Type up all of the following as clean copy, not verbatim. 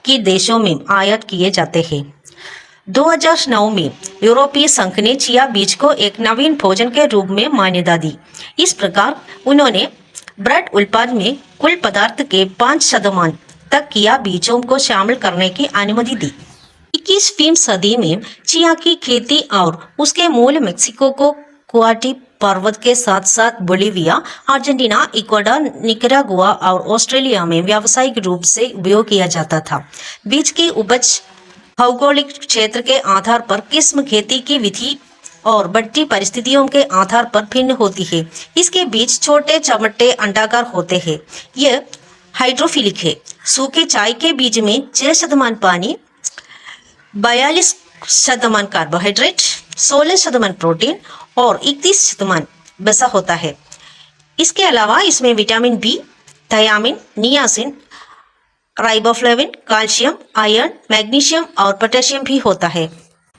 के देशों में आयात किए जाते हैं। 2009 में यूरोपीय संघ ने चिया बीज को एक नवीन भोजन के रूप में मान्यता दी। इस प्रकार उन्होंने ब्रेड उत्पाद में कुल पदार्थ के 5% तक चिया बीजों को शामिल करने की अनुमति दी। 21वीं सदी में चिया की खेती और उसके मूल मेक्सिको को कुआटी पर्वत के साथ साथ बोलिविया, अर्जेंटीना, इक्वाडोर, निकरागुआ और ऑस्ट्रेलिया में व्यावसायिक रूप से उपयोग किया जाता था। बीज की उपज भौगोलिक क्षेत्र के आधार पर किस्म, खेती की विधि और बढ़ती परिस्थितियों के आधार पर भिन्न होती है। इसके बीज छोटे, चमटे, अंडाकार होते हैं। यह हाइड्रोफिलिक है। सूखे चाय के बीज में 6% पानी, 42% कार्बोहाइड्रेट, 16% प्रोटीन और 31% वसा होता है। इसके अलावा इसमें vitamin B, thiamine, niacin, riboflavin, calcium, iron, magnesium और पोटेशियम भी होता है।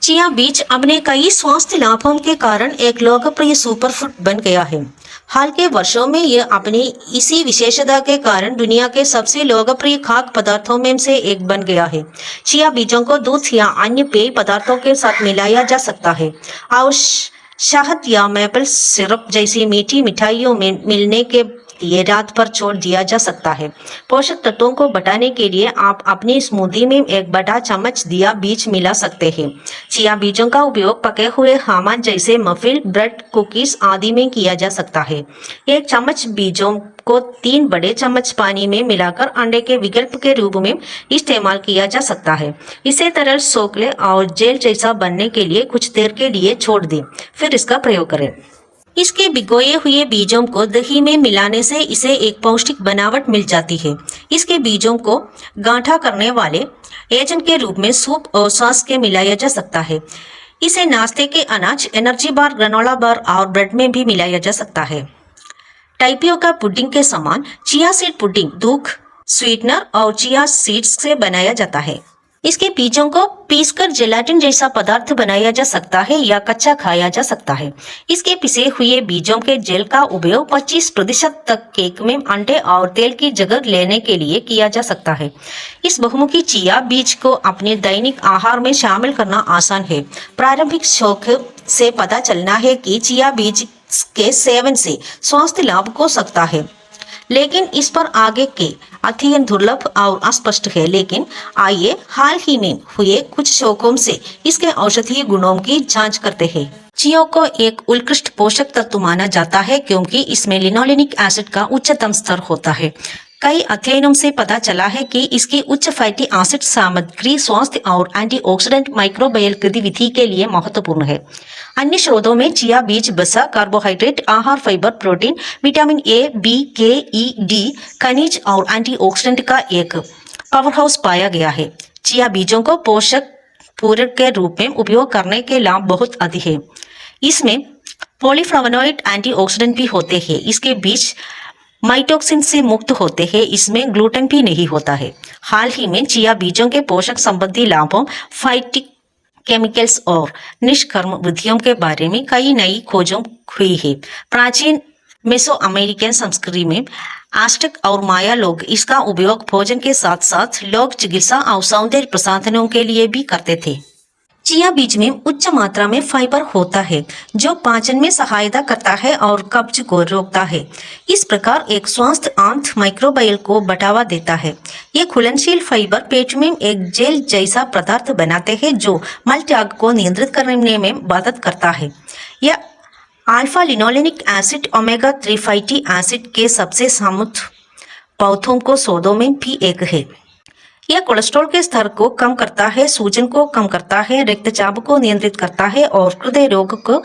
चिया बीज अपने कई स्वास्थ्य लाभों के कारण एक लोकप्रिय सुपरफूड बन गया है। हाल के वर्षों में यह अपनी इसी विशेषता के कारण दुनिया के सबसे लोकप्रिय खाद्य पदार्थों में से एक बन गया है। चिया बीजों को दूध या अन्य पेय पदार्थों के साथ मिलाया जा सकता है और शहद या मेपल सिरप जैसी मीठी मिठाइयों में मिलने के लिए रात भर छोड़ दिया जा सकता है। पोषक तत्वों को बढ़ाने के लिए आप अपनी स्मूदी में एक बड़ा चम्मच चिया बीज मिला सकते हैं। चिया बीजों का उपयोग पके हुए खामान जैसे मफिन, ब्रेड, कुकीज आदि में किया जा सकता है। एक चम्मच बीजों को 3 बड़े चम्मच पानी में मिलाकर अंडे के विकल्प के रूप में इस्तेमाल किया जा सकता है। इसे तरल सोखले और जेल जैसा बनने के लिए कुछ देर के लिए छोड़ दें, फिर इसका प्रयोग करें। इसके भिगोए हुए बीजों को दही में मिलाने से इसे एक पौष्टिक बनावट मिल जाती है। इसके बीजों को गांठा करने वाले एजेंट के रूप में सूप और सॉस के मिलाया जा सकता है। इसे नाश्ते के अनाज, एनर्जी बार, ग्रेनोला बार और ब्रेड में भी मिलाया जा सकता है। टाइपियोका पुडिंग के समान चिया सीड पुडिंग दूध, स्वीटनर और चिया सीड्स से बनाया जाता है। इसके बीजों को पीसकर जेलाटिन जैसा पदार्थ बनाया जा सकता है या कच्चा खाया जा सकता है। इसके पिसे हुए बीजों के जेल का उपयोग 25% तक केक में अंडे और तेल की जगह लेने के लिए किया जा सकता है। इस बहुमुखी चिया बीज को अपने दैनिक आहार में शामिल करना आसान है। प्रारंभिक शौक से पता चलना है कि चिया बीज के सेवन से स्वास्थ्य लाभ हो सकता है, लेकिन इस पर आगे के अध्ययन दुर्लभ और अस्पष्ट है। लेकिन आइए हाल ही में हुए कुछ शोधों से इसके औषधीय गुणों की जांच करते हैं। चिया को एक उत्कृष्ट पोषक तत्व माना जाता है क्योंकि इसमें लिनोलेनिक एसिड का उच्चतम स्तर होता है। कई अध्ययनों से पता चला है कि इसकी उच्च फैटी एसिड सामग्री स्वास्थ्य और एंटीऑक्सीडेंट माइक्रोबायल गतिविधि के लिए महत्वपूर्ण है। अन्य स्रोतों में चिया बीज, वसा, कार्बोहाइड्रेट, आहार fibre, protein, vitamin A, B, K, E, D, खनिज और एंटीऑक्सीडेंट का एक पावरहाउस पाया गया है। चिया बीजों को पोषक पूरक के रूप में उपयोग करने के लाभ बहुत अधिक है। इसमें पॉलीफ्लावोनॉइड एंटीऑक्सीडेंट भी होते हैं। इसके बीज माइटोक्सिन से मुक्त होते हैं। इसमें ग्लूटेन भी नहीं होता है। हाल ही में चिया बीजों के पोषक संबंधी लाभों, फाइटिक केमिकल्स और निष्कर्म विधियों के बारे में कई नई खोजों हुई है। प्राचीन मेसो अमेरिकन संस्कृति में आस्टेक और माया लोग इसका उपयोग भोजन के साथ साथ लोक चिकित्सा और सौंदर्य प्रसाधनों के लिए भी करते थे। चिया बीज में उच्च मात्रा में फाइबर होता है जो पाचन में सहायता करता है और कब्ज को रोकता है। इस प्रकार एक स्वस्थ आंत माइक्रोबायल को बढ़ावा देता है। ये घुलनशील फाइबर पेट में एक जेल जैसा पदार्थ बनाते हैं जो मल त्याग को नियंत्रित करने में मदद करता है। यह alpha linolenic acid, omega 3 fatty acid के सबसे समृद्ध पौधों को स्रोतों में भी एक है। यह कोलेस्ट्रॉल के स्तर को कम करता है, सूजन को कम करता है, रक्तचाप को नियंत्रित करता है और हृदय रोग को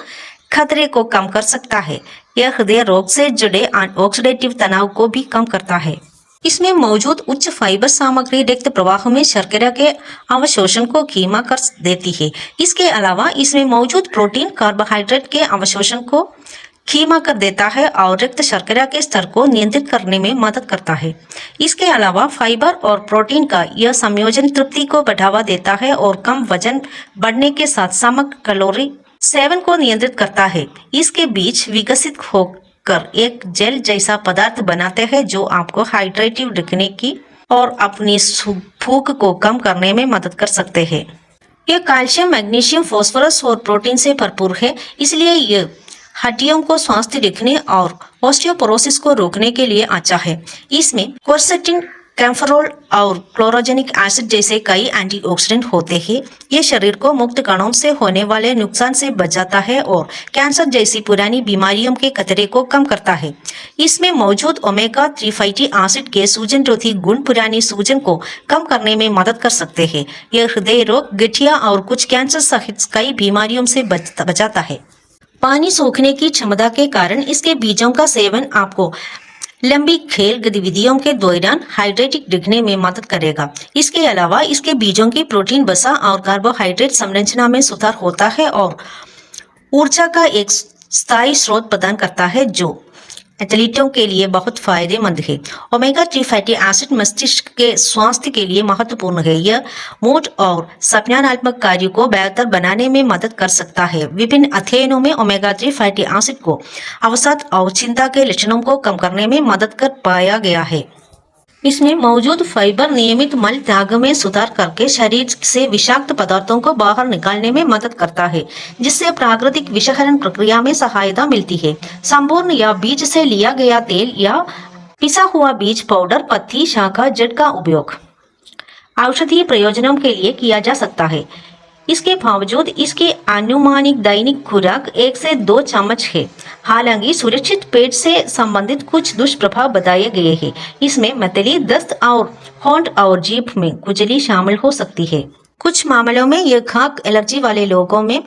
खतरे को कम कर सकता है। यह हृदय रोग से जुड़े ऑक्सीडेटिव तनाव को भी कम करता है। इसमें मौजूद उच्च फाइबर सामग्री रक्त प्रवाह में शर्करा के अवशोषण को धीमा कर देती है। इसके अलावा इसमें मौजूद प्रोटीन कार्बोहाइड्रेट के अवशोषण को धीमा कर देता है और रक्त शर्करा के स्तर को नियंत्रित करने में मदद करता है। इसके अलावा फाइबर और प्रोटीन का यह संयोजन तृप्ति को बढ़ावा देता है और कम वजन बढ़ने के साथ समग्र कैलोरी सेवन को नियंत्रित करता है। इसके बीज विकसित होकर एक जेल जैसा पदार्थ बनाते हैं जो आपको हाइड्रेटिव रखने की और अपनी भूख को कम करने में मदद कर सकते हैं। यह कैल्शियम, मैग्नीशियम, फास्फोरस और प्रोटीन से भरपूर है, इसलिए यह हड्डियों को स्वस्थ रखने और ऑस्टियोपोरोसिस को रोकने के लिए अच्छा है। इसमें क्वर्सेटिन, कैम्फोरॉल और क्लोरोजेनिक एसिड जैसे कई एंटीऑक्सीडेंट होते हैं। ये शरीर को मुक्त कणों से होने वाले नुकसान से बचाता है और कैंसर जैसी पुरानी बीमारियों के खतरे को कम करता है। इसमें मौजूद ओमेगा 3 फैटी एसिड के सूजन रोधी गुण पुरानी सूजन को कम करने में मदद कर सकते हैं। यह हृदय रोग, गठिया और कुछ कैंसर सहित कई बीमारियों से बचाता है। पानी सोखने की क्षमता के कारण इसके बीजों का सेवन आपको लंबी खेल गतिविधियों के दौरान हाइड्रेटिक दिखने में मदद करेगा। इसके अलावा इसके बीजों की प्रोटीन, वसा और कार्बोहाइड्रेट संरचना में सुधार होता है और ऊर्जा का एक स्थायी स्रोत प्रदान करता है, जो एथलीटों के लिए बहुत फायदेमंद है। ओमेगा 3 फैटी एसिड मस्तिष्क के स्वास्थ्य के लिए महत्वपूर्ण है। यह मूड और संज्ञानात्मक कार्य को बेहतर बनाने में मदद कर सकता है। विभिन्न अध्ययनों में ओमेगा 3 फैटी एसिड को अवसाद और चिंता के लक्षणों को कम करने में मदद कर पाया गया है। इसमें मौजूद फाइबर नियमित मल त्याग में सुधार करके शरीर से विषाक्त पदार्थों को बाहर निकालने में मदद करता है, जिससे प्राकृतिक विषहरण प्रक्रिया में सहायता मिलती है। संपूर्ण या बीज से लिया गया तेल या पिसा हुआ बीज पाउडर, पत्ती, शाखा, जड़ का उपयोग औषधीय प्रयोजनों के लिए किया जा सकता है। इसके बावजूद इसकी अनुमानिक दैनिक खुराक 1 से 2 चम्मच है। हालांकि सुरक्षित पेट से संबंधित कुछ दुष्प्रभाव बताए गए हैं। इसमें मतली, दस्त और होंठ और जीभ में खुजली शामिल हो सकती है। कुछ मामलों में यह खाक एलर्जी वाले लोगों में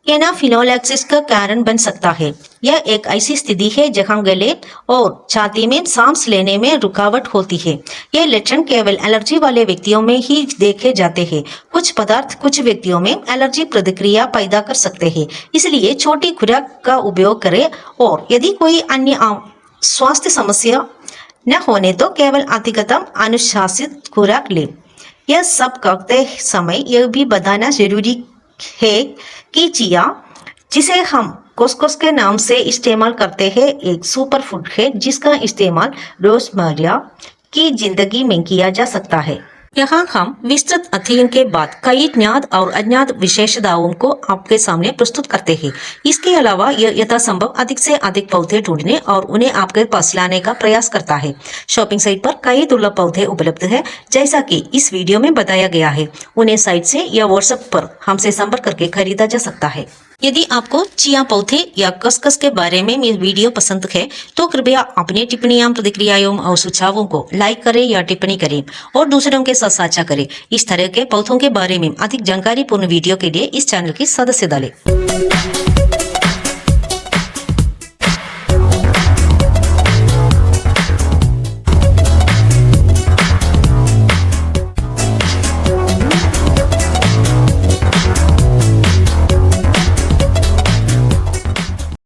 एनाफिलोलैक्सिस का कारण बन सकता है। यह एक ऐसी स्थिति है जहां गले और छाती में सांस लेने में रुकावट होती है। यह लक्षण केवल एलर्जी वाले व्यक्तियों में ही देखे जाते हैं। कुछ पदार्थ कुछ व्यक्तियों में एलर्जी प्रतिक्रिया पैदा कर सकते हैं, इसलिए छोटी खुराक का उपयोग करें और यदि कोई अन्य स्वास्थ्य समस्या न होने तो केवल अधिकतम अनुशासित खुराक लें। यह सब करते समय यह भी बताना जरूरी है कि चिया, जिसे हम कोसकोस के नाम से इस्तेमाल करते हैं, एक सुपर फूड है जिसका इस्तेमाल रोजमर्रा की जिंदगी में किया जा सकता है। यहाँ हम विस्तृत अध्ययन के बाद कई ज्ञात और अज्ञात विशेषताओं को आपके सामने प्रस्तुत करते हैं। इसके अलावा यह यथासंभव अधिक से अधिक पौधे ढूंढने और उन्हें आपके पास लाने का प्रयास करता है। शॉपिंग साइट पर कई दुर्लभ पौधे उपलब्ध है, जैसा कि इस वीडियो में बताया गया है। उन्हें साइट से या व्हाट्सएप पर हमसे संपर्क करके खरीदा जा सकता है। यदि आपको चिया पौधे या खसखस के बारे में ये वीडियो पसंद है तो कृपया अपनी टिप्पणियां, प्रतिक्रियाओं और सुझावों को लाइक करें या टिप्पणी करें और दूसरों के साथ साझा करें। इस तरह के पौधों के बारे में अधिक जानकारी पूर्ण वीडियो के लिए इस चैनल की सदस्य डालें।